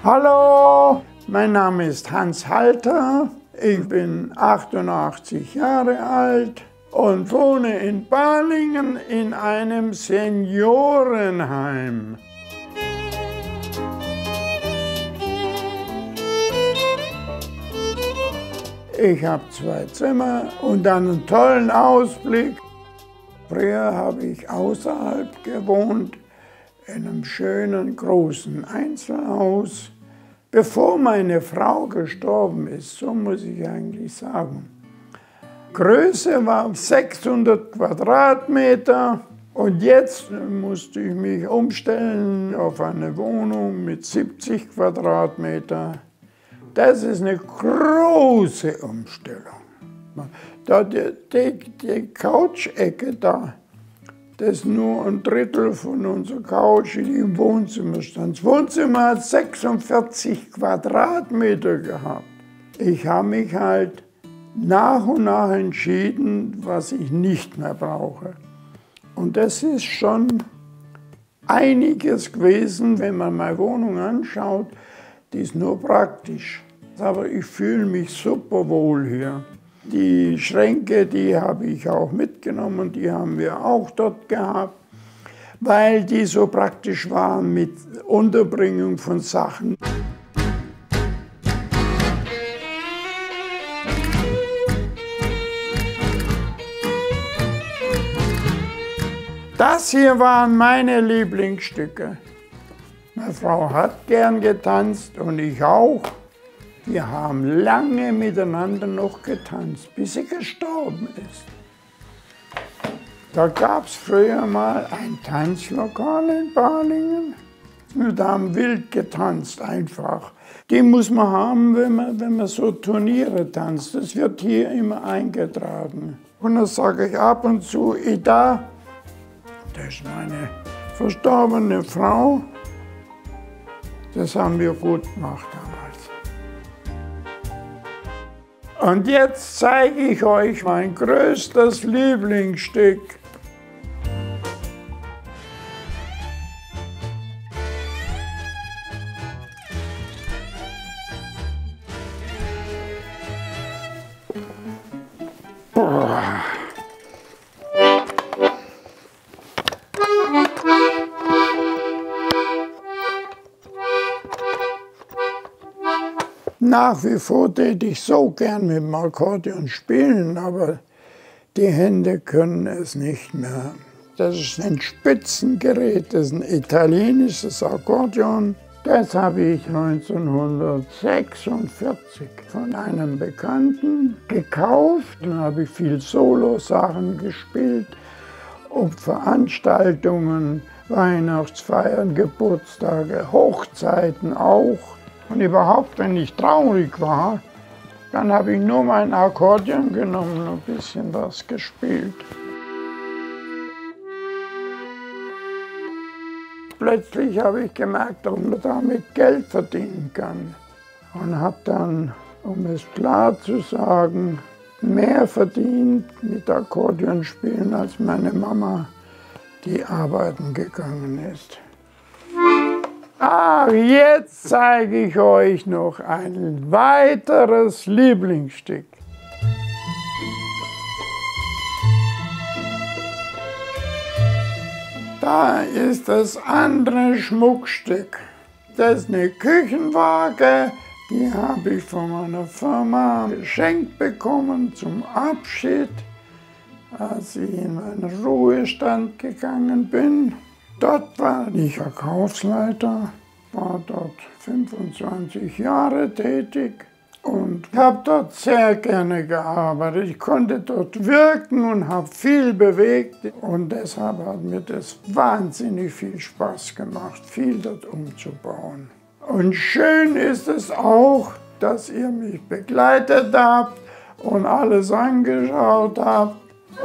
Hallo, mein Name ist Hans Halter, ich bin 88 Jahre alt und wohne in Balingen in einem Seniorenheim. Ich habe 2 Zimmer und einen tollen Ausblick. Früher habe ich außerhalb gewohnt, in einem schönen großen Einzelhaus. Bevor meine Frau gestorben ist, so muss ich eigentlich sagen. Größe war 600 Quadratmeter und jetzt musste ich mich umstellen auf eine Wohnung mit 70 Quadratmeter. Das ist eine große Umstellung. Da die Couch-Ecke da, das ist nur ein Drittel von unserer Couch, die im Wohnzimmer stand. Das Wohnzimmer hat 46 Quadratmeter gehabt. Ich habe mich halt nach und nach entschieden, was ich nicht mehr brauche. Und das ist schon einiges gewesen, wenn man meine Wohnung anschaut, die ist nur praktisch. Aber ich fühle mich super wohl hier. Die Schränke, die habe ich auch mitgenommen, die haben wir auch dort gehabt, weil die so praktisch waren mit Unterbringung von Sachen. Das hier waren meine Lieblingsstücke. Meine Frau hat gern getanzt und ich auch. Wir haben lange miteinander noch getanzt, bis sie gestorben ist. Da gab es früher mal ein Tanzlokal in Balingen. Wir haben wild getanzt einfach. Die muss man haben, wenn man so Turniere tanzt. Das wird hier immer eingetragen. Und dann sage ich ab und zu, Ida, das ist meine verstorbene Frau. Das haben wir gut gemacht damals. Und jetzt zeige ich euch mein größtes Lieblingsstück. Boah. Nach wie vor täte ich so gern mit dem Akkordeon spielen, aber die Hände können es nicht mehr. Das ist ein Spitzengerät, das ist ein italienisches Akkordeon. Das habe ich 1946 von einem Bekannten gekauft. Dann habe ich viel Solo-Sachen gespielt, auf Veranstaltungen, Weihnachtsfeiern, Geburtstage, Hochzeiten auch. Und überhaupt, wenn ich traurig war, dann habe ich nur mein Akkordeon genommen und ein bisschen was gespielt. Plötzlich habe ich gemerkt, dass man damit Geld verdienen kann. Und habe dann, um es klar zu sagen, mehr verdient mit Akkordeon spielen als meine Mama, die arbeiten gegangen ist. Ach, jetzt zeige ich euch noch ein weiteres Lieblingsstück. Da ist das andere Schmuckstück. Das ist eine Küchenwaage, die habe ich von meiner Firma geschenkt bekommen zum Abschied, als ich in meinen Ruhestand gegangen bin. Dort war ich Verkaufsleiter, war dort 25 Jahre tätig und habe dort sehr gerne gearbeitet. Ich konnte dort wirken und habe viel bewegt und deshalb hat mir das wahnsinnig viel Spaß gemacht, viel dort umzubauen. Und schön ist es auch, dass ihr mich begleitet habt und alles angeschaut habt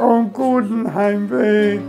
und guten Heimweg.